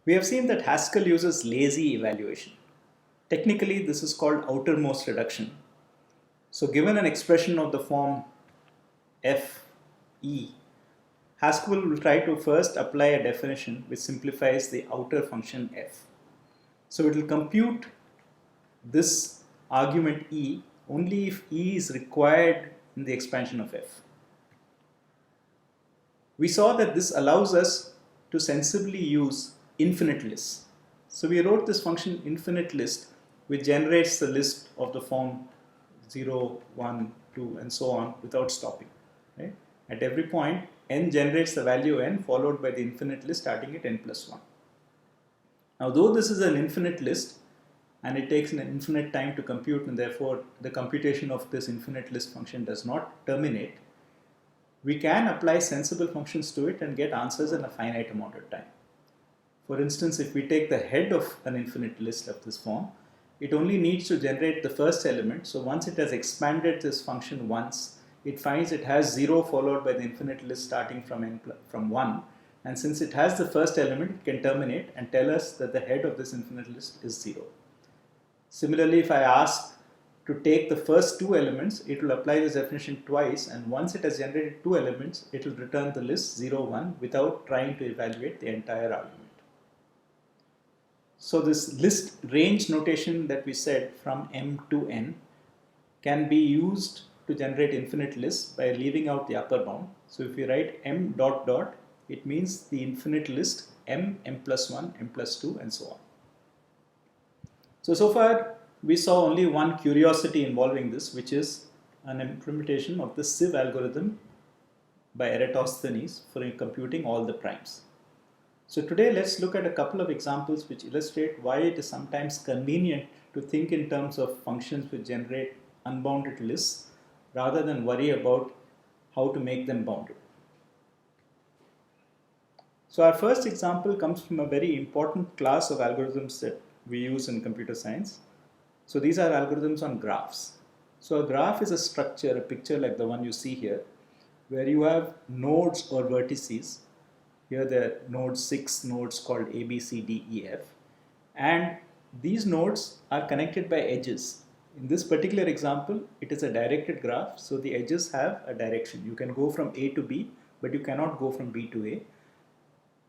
We have seen that Haskell uses lazy evaluation. Technically, this is called outermost reduction. So given an expression of the form f, e, Haskell will try to first apply a definition which simplifies the outer function f. So it will compute this argument e only if e is required in the expansion of f. We saw that this allows us to sensibly use infinite lists. So we wrote this function infinite list which generates the list of the form 0, 1, 2 and so on without stopping. Right? At every point n generates the value n followed by the infinite list starting at n plus 1. Now though this is an infinite list and it takes an infinite time to compute and therefore the computation of this infinite list function does not terminate, we can apply sensible functions to it and get answers in a finite amount of time. For instance, if we take the head of an infinite list of this form, it only needs to generate the first element. So once it has expanded this function once, it finds it has 0 followed by the infinite list starting from 1. And since it has the first element, it can terminate and tell us that the head of this infinite list is 0. Similarly, if I ask to take the first two elements, it will apply this definition twice, and once it has generated two elements, it will return the list 0, 1 without trying to evaluate the entire argument. So this list range notation that we said from m to n can be used to generate infinite lists by leaving out the upper bound. So if we write m dot dot, it means the infinite list m, m plus 1, m plus 2 and so on. So far we saw only one curiosity involving this, which is an implementation of the sieve algorithm by Eratosthenes for computing all the primes. So today let's look at a couple of examples which illustrate why it is sometimes convenient to think in terms of functions which generate unbounded lists rather than worry about how to make them bounded. So our first example comes from a very important class of algorithms that we use in computer science. So these are algorithms on graphs. So a graph is a structure, a picture like the one you see here, where you have nodes or vertices. Here there are nodes, 6 nodes called A, B, C, D, E, F. And these nodes are connected by edges. In this particular example, it is a directed graph, so the edges have a direction. You can go from A to B, but you cannot go from B to A.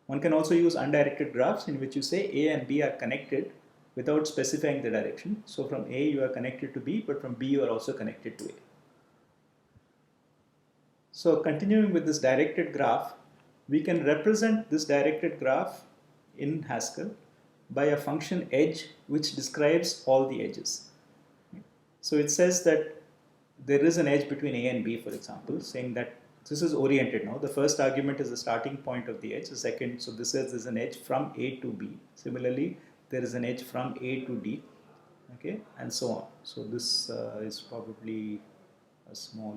One can also use undirected graphs in which you say A and B are connected without specifying the direction. So from A you are connected to B, but from B you are also connected to A. So continuing with this directed graph, we can represent this directed graph in Haskell by a function edge which describes all the edges. So it says that there is an edge between A and B, for example, saying that this is oriented now. The first argument is the starting point of the edge. The second, so this says there's an edge from A to B. Similarly, there is an edge from A to D, okay, and so on. So this is probably a small,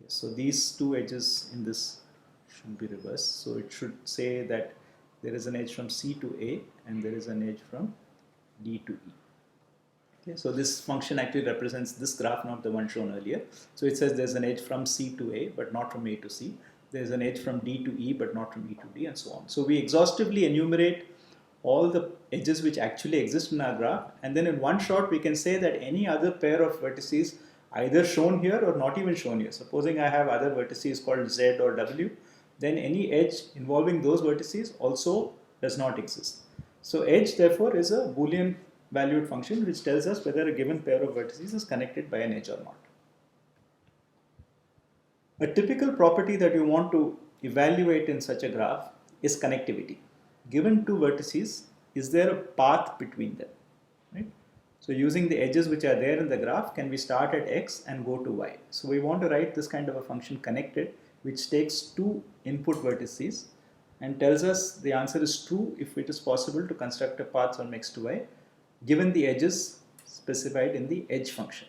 yes, so these two edges in this should be reversed. So it should say that there is an edge from C to A and there is an edge from D to E. Okay, so this function actually represents this graph, not the one shown earlier. So it says there's an edge from C to A, but not from A to C. There's an edge from D to E, but not from E to D, and so on. So we exhaustively enumerate all the edges which actually exist in our graph, and then in one shot we can say that any other pair of vertices either shown here or not even shown here. Supposing I have other vertices called Z or W, then any edge involving those vertices also does not exist. So edge therefore is a Boolean valued function which tells us whether a given pair of vertices is connected by an edge or not. A typical property that you want to evaluate in such a graph is connectivity. Given two vertices, is there a path between them? Right? So using the edges which are there in the graph, can we start at x and go to y? So we want to write this kind of a function connected which takes two input vertices and tells us the answer is true if it is possible to construct a path from x to y given the edges specified in the edge function.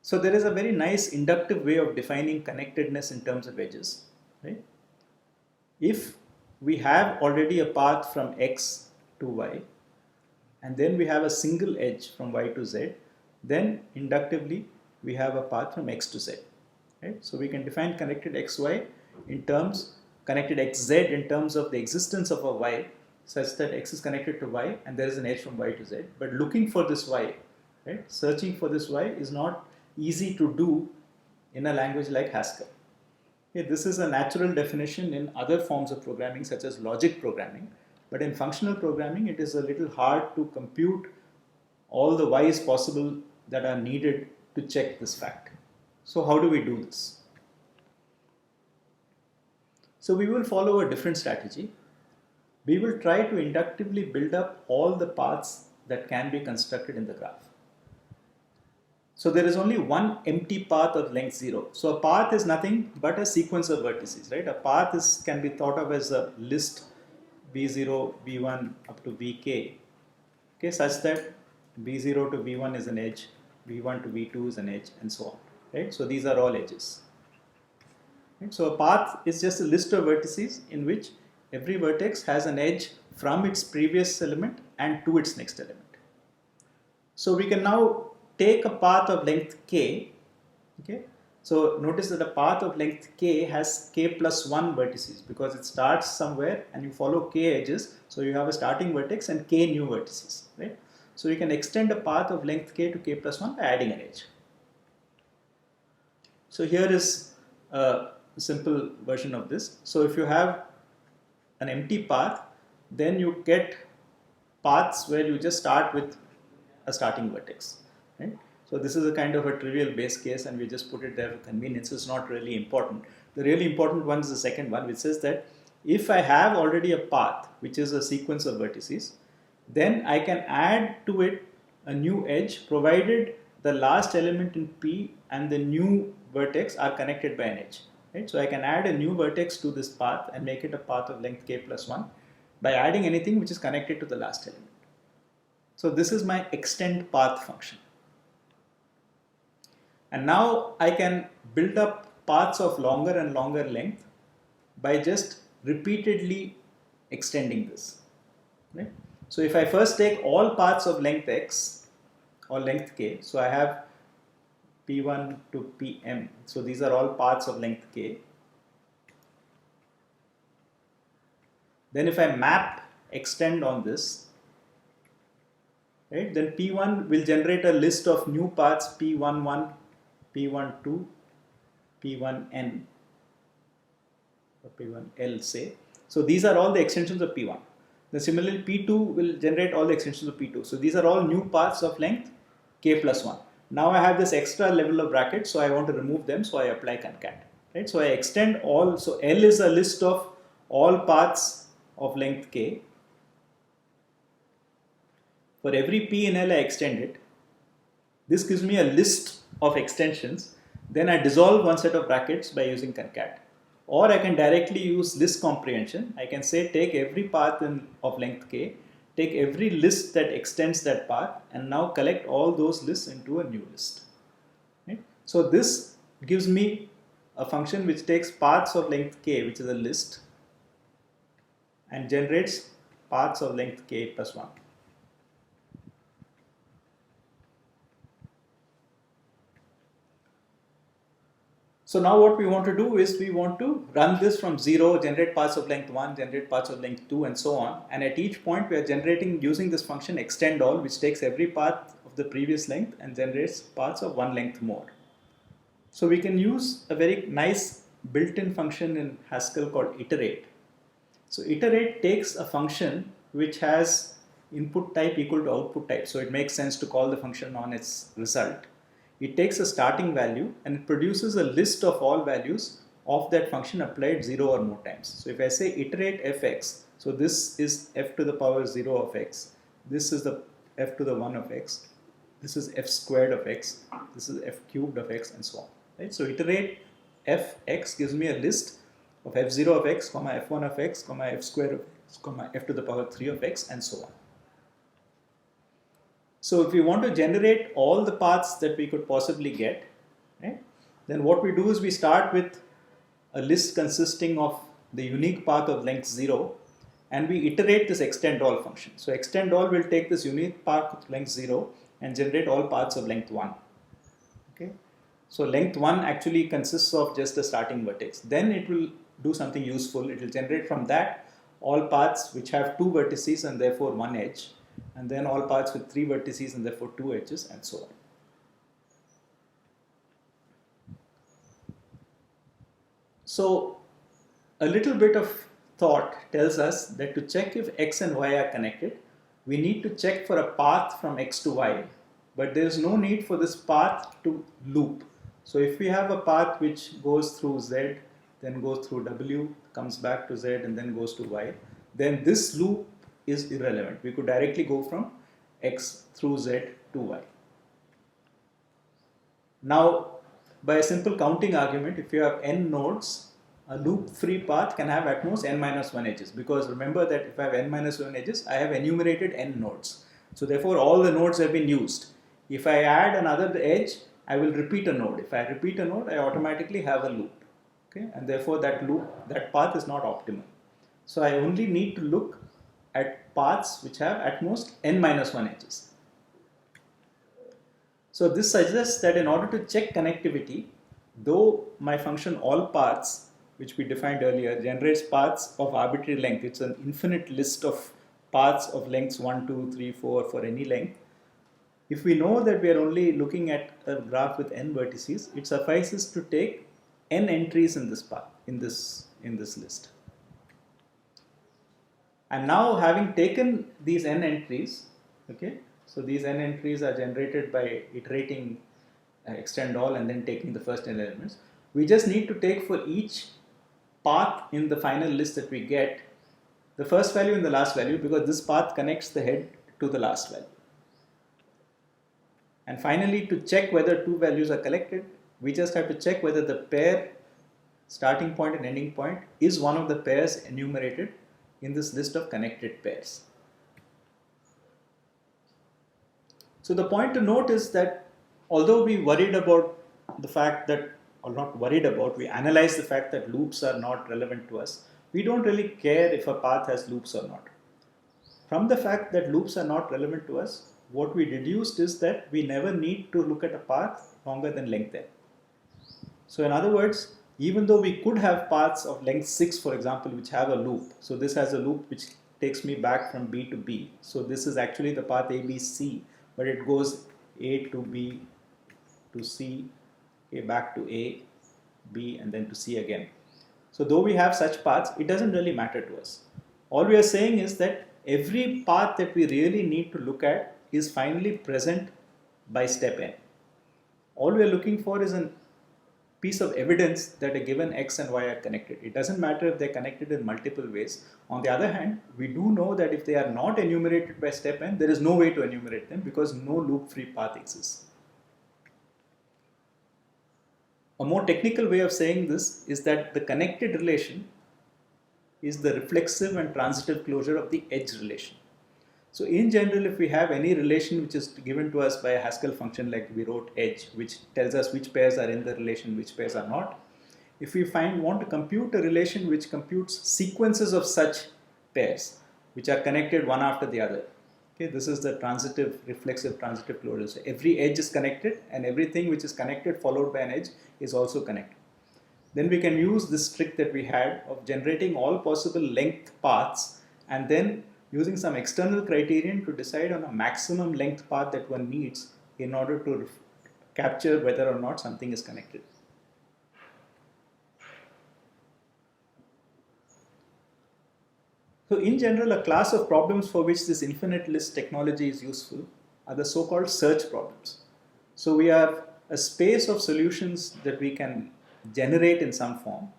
So there is a very nice inductive way of defining connectedness in terms of edges. Right? If we have already a path from x to y and then we have a single edge from y to z, then inductively we have a path from x to z. Right? So we can define connected xy in terms connected xz in terms of the existence of a y such that x is connected to y and there is an edge from y to z. But looking for this y, right, searching for this y is not easy to do in a language like Haskell. Okay, this is a natural definition in other forms of programming such as logic programming, but in functional programming it is a little hard to compute all the y's possible that are needed to check this fact. So how do we do this? So we will follow a different strategy. We will try to inductively build up all the paths that can be constructed in the graph. So there is only one empty path of length 0. So a path is nothing but a sequence of vertices, right? A path can be thought of as a list v0, v1 up to vk, okay, such that v0 to v1 is an edge, v1 to v2 is an edge, and so on, right? So these are all edges. Right? So a path is just a list of vertices in which every vertex has an edge from its previous element and to its next element. So we can now take a path of length k. Okay, so notice that a path of length k has k plus 1 vertices because it starts somewhere and you follow k edges. So you have a starting vertex and k new vertices, right? So you can extend a path of length k to k plus 1 by adding an edge. So here is a simple version of this. So if you have an empty path, then you get paths where you just start with a starting vertex, right? So this is a kind of a trivial base case and we just put it there for convenience. It's not really important. The really important one is the second one, which says that if I have already a path which is a sequence of vertices, then I can add to it a new edge provided the last element in P and the new vertex are connected by an edge. Right? So I can add a new vertex to this path and make it a path of length k plus 1 by adding anything which is connected to the last element. So this is my extend path function. And now I can build up paths of longer and longer length by just repeatedly extending this. Right? So if I first take all paths of length x or length k, so I have P1 to Pm. So these are all paths of length k. Then if I map extend on this, right, then P1 will generate a list of new paths P11, P12, P1n, or P1l say. So these are all the extensions of P1. Then similarly P2 will generate all the extensions of P2. So these are all new paths of length k plus 1. Now I have this extra level of brackets, so I want to remove them, so I apply concat. Right? So I extend all, so L is a list of all paths of length k. For every P in L I extend it. This gives me a list of extensions. Then I dissolve one set of brackets by using concat. Or I can directly use list comprehension. I can say take every path of length k, take every list that extends that path and now collect all those lists into a new list. Right? So this gives me a function which takes paths of length k, which is a list, and generates paths of length k plus 1. So now what we want to do is we want to run this from 0, generate paths of length 1, generate paths of length 2 and so on, and at each point we are generating using this function extend all, which takes every path of the previous length and generates paths of one length more. So we can use a very nice built-in function in Haskell called iterate. So iterate takes a function which has input type equal to output type, so it makes sense to call the function on its result. It takes a starting value and it produces a list of all values of that function applied 0 or more times. So if I say iterate fx, so this is f to the power 0 of x, this is the f to the 1 of x, this is f squared of x, this is f cubed of x, and so on. Right? So iterate fx gives me a list of f0 of x, comma f1 of x, comma f squared of x, comma f to the power 3 of x, and so on. So if we want to generate all the paths that we could possibly get, right, then what we do is we start with a list consisting of the unique path of length 0 and we iterate this extend all function. So extend all will take this unique path of length 0 and generate all paths of length 1. Okay. So length 1 actually consists of just the starting vertex. Then it will do something useful. It will generate from that all paths which have 2 vertices and therefore 1 edge, and then all paths with 3 vertices and therefore 2 edges, and so on. So a little bit of thought tells us that to check if x and y are connected, we need to check for a path from x to y, but there is no need for this path to loop. So if we have a path which goes through z, then goes through w, comes back to z, and then goes to y, then this loop is irrelevant. We could directly go from x through z to y. Now, by a simple counting argument, if you have n nodes, a loop-free path can have at most n minus 1 edges, because remember that if I have n minus 1 edges, I have enumerated n nodes. So therefore all the nodes have been used. If I add another edge, I will repeat a node. If I repeat a node, I automatically have a loop. Okay? And therefore that path is not optimal. So I only need to look at paths which have at most n minus 1 edges. So this suggests that in order to check connectivity, though my function all paths, which we defined earlier, generates paths of arbitrary length, it's an infinite list of paths of lengths 1, 2, 3, 4 for any length. If we know that we are only looking at a graph with n vertices, it suffices to take n entries in this path, in this list. And now, having taken these n entries, okay, so these n entries are generated by iterating extend all and then taking the first n elements. We just need to take for each path in the final list that we get the first value and the last value, because this path connects the head to the last value. And finally, to check whether two values are collected, we just have to check whether the pair starting point and ending point is one of the pairs enumerated in this list of connected pairs. So the point to note is that although we worried about the fact that, or not worried about, we analyze the fact that loops are not relevant to us, we don't really care if a path has loops or not. From the fact that loops are not relevant to us, what we deduced is that we never need to look at a path longer than length n. So in other words, even though we could have paths of length 6, for example, which have a loop. So this has a loop which takes me back from B to B. So this is actually the path ABC, but it goes A to B to C, okay, back to A, B, and then to C again. So though we have such paths, it doesn't really matter to us. All we are saying is that every path that we really need to look at is finally present by step n. All we are looking for is a piece of evidence that a given x and y are connected. It doesn't matter if they're connected in multiple ways. On the other hand, we do know that if they are not enumerated by step n, there is no way to enumerate them because no loop-free path exists. A more technical way of saying this is that the connected relation is the reflexive and transitive closure of the edge relation. So in general, if we have any relation which is given to us by a Haskell function like we wrote edge, which tells us which pairs are in the relation, which pairs are not, if we want to compute a relation which computes sequences of such pairs which are connected one after the other, okay, this is the transitive, reflexive, transitive closure. So every edge is connected and everything which is connected followed by an edge is also connected. Then we can use this trick that we had of generating all possible length paths and then using some external criterion to decide on a maximum length path that one needs in order to capture whether or not something is connected. So in general, a class of problems for which this infinite list technology is useful are the so-called search problems. So we have a space of solutions that we can generate in some form,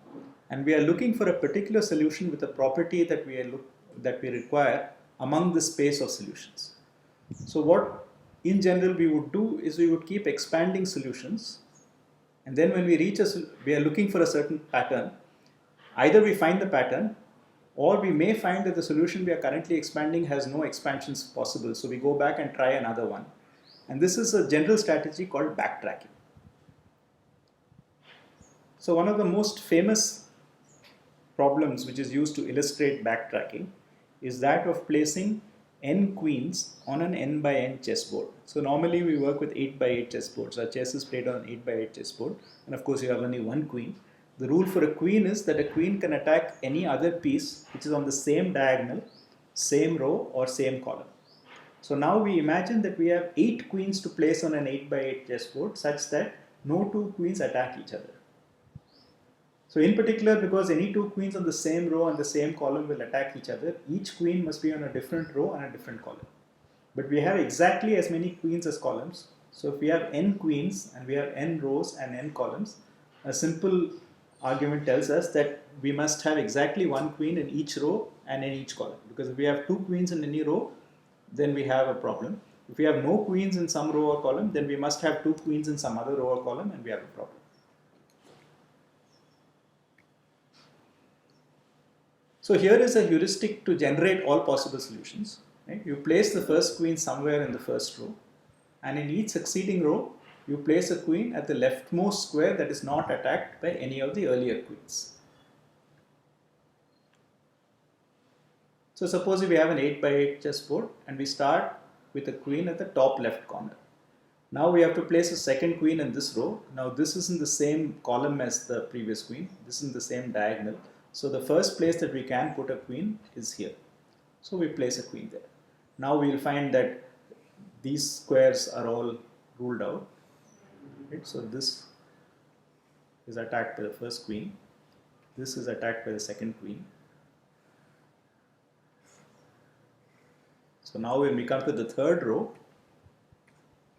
and we are looking for a particular solution with a property that we require among the space of solutions. So what in general we would do is we would keep expanding solutions, and then when we reach we are looking for a certain pattern, either we find the pattern or we may find that the solution we are currently expanding has no expansions possible, so we go back and try another one. And this is a general strategy called backtracking. So one of the most famous problems which is used to illustrate backtracking is that of placing n queens on an n by n chessboard. So normally we work with 8 by 8 chessboards. Our chess is played on 8 by 8 chessboard, and of course you have only one queen. the rule for a queen is that a queen can attack any other piece which is on the same diagonal, same row or same column. So now we imagine that we have 8 queens to place on an 8 by 8 chessboard such that no 2 queens attack each other. So in particular, because any 2 queens on the same row and the same column will attack each other, each queen must be on a different row and a different column. But we have exactly as many queens as columns. So if we have n queens and we have n rows and n columns, a simple argument tells us that we must have exactly 1 queen in each row and in each column. Because if we have 2 queens in any row, then we have a problem. If we have no queens in some row or column, then we must have 2 queens in some other row or column and we have a problem. So here is a heuristic to generate all possible solutions. Right? You place the first queen somewhere in the first row, and in each succeeding row, you place a queen at the leftmost square that is not attacked by any of the earlier queens. So suppose we have an 8 by 8 chessboard and we start with a queen at the top left corner. Now we have to place a second queen in this row. Now this is in the same column as the previous queen. This is in the same diagonal. So the first place that we can put a queen is here. So we place a queen there. Now we will find that these squares are all ruled out. Right? So this is attacked by the first queen. This is attacked by the second queen. So now when we come to the third row,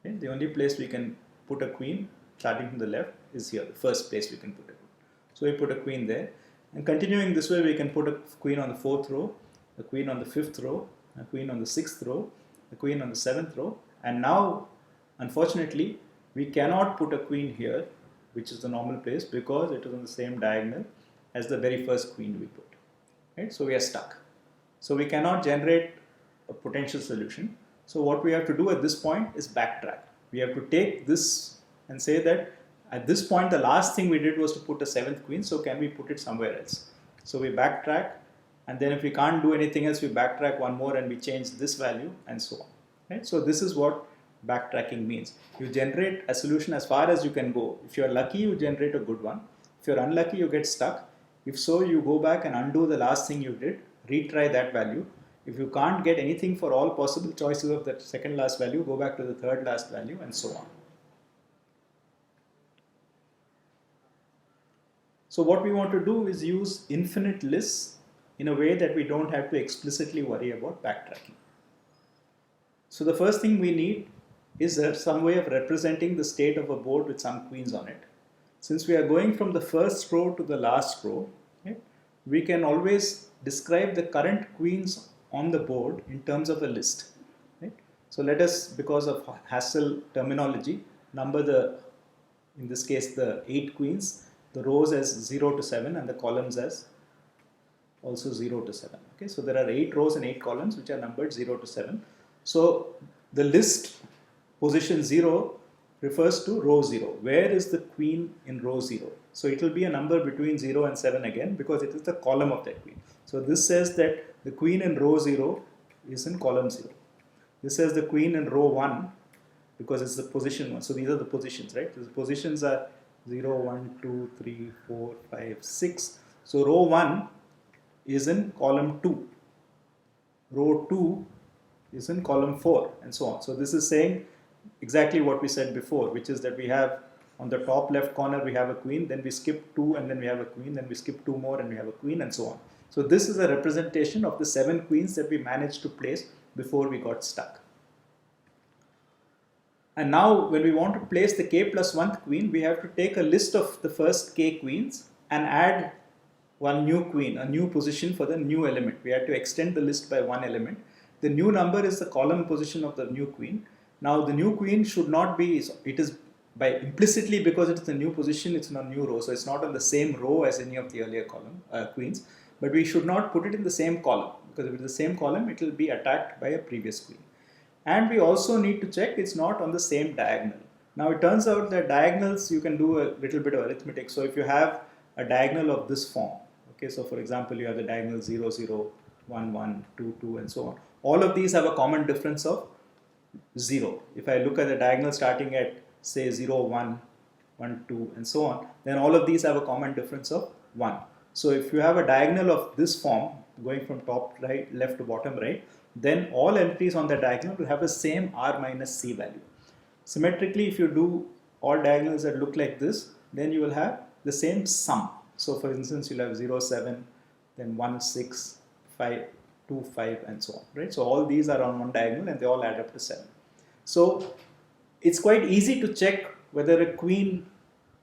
okay, the only place we can put a queen starting from the left is here, the first place we can put a queen. So we put a queen there, and continuing this way we can put a queen on the 4th row, a queen on the 5th row, a queen on the 6th row, a queen on the 7th row, and now unfortunately we cannot put a queen here, which is the normal place, because it is on the same diagonal as the very first queen we put. Right? So we are stuck. So we cannot generate a potential solution. So what we have to do at this point is backtrack. We have to take this and say that at this point the last thing we did was to put a 7th queen, so can we put it somewhere else? So we backtrack, and then if we can't do anything else, we backtrack one more and we change this value and so on. Right? So this is what backtracking means. You generate a solution as far as you can go. If you are lucky, you generate a good one. If you are unlucky, you get stuck. If so, you go back and undo the last thing you did, retry that value. If you can't get anything for all possible choices of that second last value, go back to the third last value and so on. So what we want to do is use infinite lists in a way that we don't have to explicitly worry about backtracking. So the first thing we need is some way of representing the state of a board with some queens on it. Since we are going from the first row to the last row, okay, we can always describe the current queens on the board in terms of a list. Right? So let us, because of Haskell terminology, number in this case the 8 queens, the rows as 0 to 7 and the columns as also 0 to 7. Okay, so there are 8 rows and 8 columns which are numbered 0 to 7. So the list position 0 refers to row 0. Where is the queen in row 0? So it will be a number between 0 and 7 again, because it is the column of that queen. So this says that the queen in row 0 is in column 0. This says the queen in row 1, because it's the position 1. So these are the positions, right? The positions are 0, 1, 2, 3, 4, 5, 6. So row 1 is in column 2. Row 2 is in column 4, and so on. So this is saying exactly what we said before, which is that we have on the top left corner we have a queen, then we skip 2 and then we have a queen, then we skip 2 more and we have a queen, and so on. So this is a representation of the 7 queens that we managed to place before we got stuck. And now when we want to place the k plus 1th queen, we have to take a list of the first k queens and add one new queen, a new position for the new element. We had to extend the list by one element. The new number is the column position of the new queen. Now the new queen should not be, it is by implicitly, because it is a new position, it's in a new row, so it's not on the same row as any of the earlier column queens. But we should not put it in the same column, because if it's the same column, it will be attacked by a previous queen. And we also need to check it's not on the same diagonal. Now it turns out that diagonals, you can do a little bit of arithmetic. So if you have a diagonal of this form, okay, so for example, you have the diagonal 0, 0, 1, 1, 2, 2, and so on. All of these have a common difference of 0. If I look at the diagonal starting at say 0, 1, 1, 2, and so on, then all of these have a common difference of 1. So if you have a diagonal of this form going from top right, left to bottom right, then all entries on the diagonal will have the same r minus c value. Symmetrically, if you do all diagonals that look like this, then you will have the same sum. So for instance, you'll have 0, 7, then 1, 6, 5, 2, 5, and so on, right? So all these are on one diagonal and they all add up to 7. So it's quite easy to check whether a queen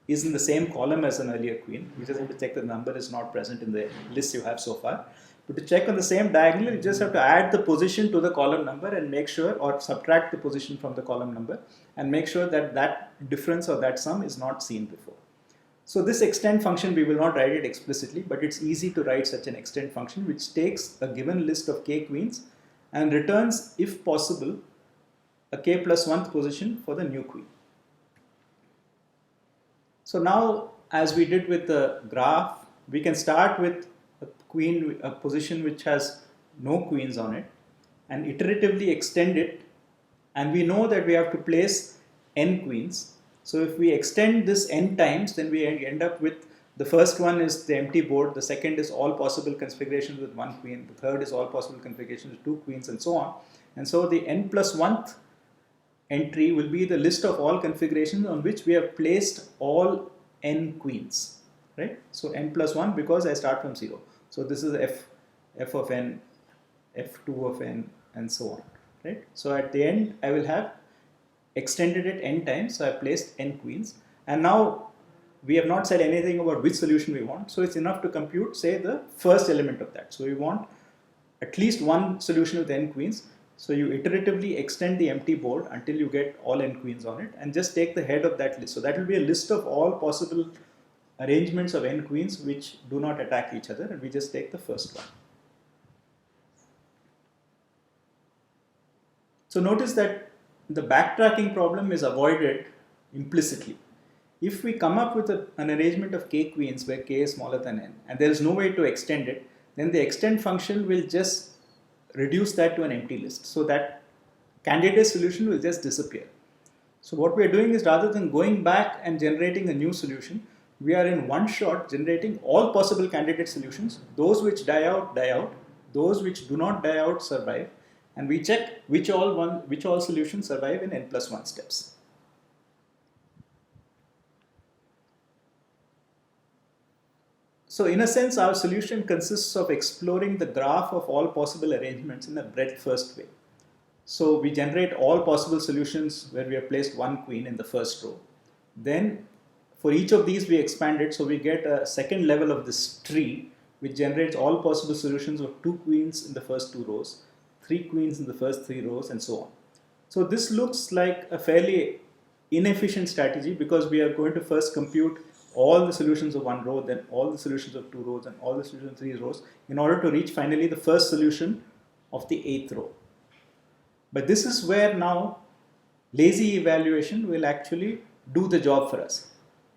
is in the same column as an earlier queen. You just have to check the number is not present in the list you have so far. But to check on the same diagonal, you just have to add the position to the column number and make sure, or subtract the position from the column number and make sure that that difference or that sum is not seen before. So this extend function, we will not write it explicitly, but it's easy to write such an extend function which takes a given list of k queens and returns, if possible, a k plus 1th position for the new queen. So now, as we did with the graph, we can start with a position which has no queens on it and iteratively extend it, and we know that we have to place n queens. So if we extend this n times, then we end up with the first one is the empty board, the second is all possible configurations with 1 queen, the third is all possible configurations with 2 queens, and so on. And so the n plus 1th entry will be the list of all configurations on which we have placed all n queens, right? So n plus 1 because I start from 0. So this is f of n, f2 of n, and so on, right? So at the end, I will have extended it n times, so I placed n queens, and now we have not said anything about which solution we want, so it's enough to compute, say, the first element of that. So we want at least one solution with n queens, so you iteratively extend the empty board until you get all n queens on it, and just take the head of that list. So that will be a list of all possible arrangements of n queens which do not attack each other, and we just take the first one. So notice that the backtracking problem is avoided implicitly. If we come up with an arrangement of k queens where k is smaller than n, and there is no way to extend it, then the extend function will just reduce that to an empty list. So that candidate solution will just disappear. So what we are doing is, rather than going back and generating a new solution, we are in one shot generating all possible candidate solutions. Those which die out, die out. Those which do not die out, survive. And we check which all solutions survive in n plus 1 steps. So in a sense, our solution consists of exploring the graph of all possible arrangements in a breadth first way. So we generate all possible solutions where we have placed 1 queen in the first row. Then for each of these we expand it, so we get a second level of this tree which generates all possible solutions of 2 queens in the first 2 rows, 3 queens in the first 3 rows, and so on. So this looks like a fairly inefficient strategy because we are going to first compute all the solutions of 1 row, then all the solutions of 2 rows, and all the solutions of 3 rows in order to reach finally the first solution of the 8th row. But this is where now lazy evaluation will actually do the job for us.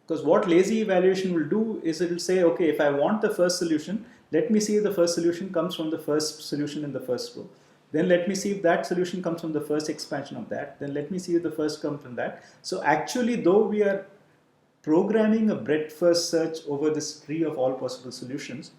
Because what lazy evaluation will do is it will say, okay, if I want the first solution, let me see if the first solution comes from the first solution in the first row. Then let me see if that solution comes from the first expansion of that. Then let me see if the first comes from that. So actually, though we are programming a breadth first search over this tree of all possible solutions,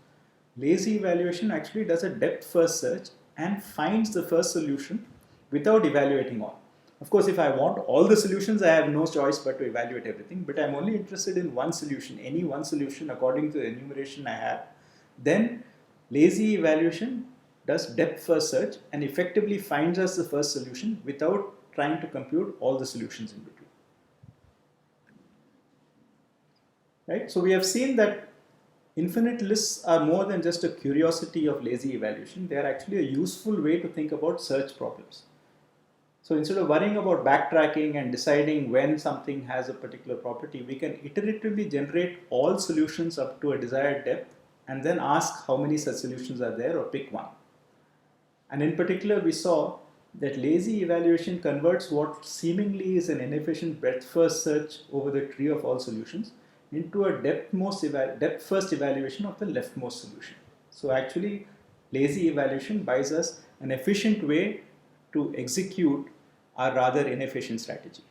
lazy evaluation actually does a depth first search and finds the first solution without evaluating all. Of course, if I want all the solutions, I have no choice but to evaluate everything, but I'm only interested in one solution, any one solution according to the enumeration I have. Then lazy evaluation does depth first search and effectively finds us the first solution without trying to compute all the solutions in between. Right? So we have seen that infinite lists are more than just a curiosity of lazy evaluation. They are actually a useful way to think about search problems. So instead of worrying about backtracking and deciding when something has a particular property, we can iteratively generate all solutions up to a desired depth and then ask how many such solutions are there or pick one. And in particular, we saw that lazy evaluation converts what seemingly is an inefficient breadth first search over the tree of all solutions into a depth first evaluation of the leftmost solution. So actually, lazy evaluation buys us an efficient way to execute our rather inefficient strategy.